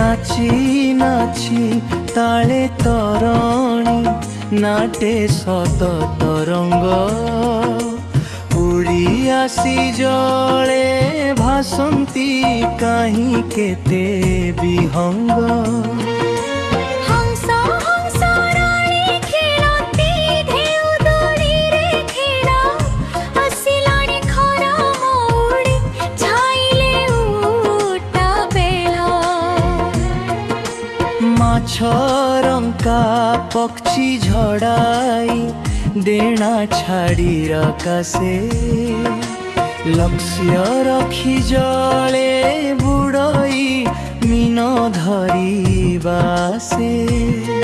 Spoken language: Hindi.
नाची नाची ताले तरणी नाटे सत तरंग उड़ी आसी जले भासंती कहीं केते विहंग माछरंका पक्षी झड़ाई डेणा छाड़ी रकासे लक्ष्य रखी जले बुड़ई मीन धरी बासे।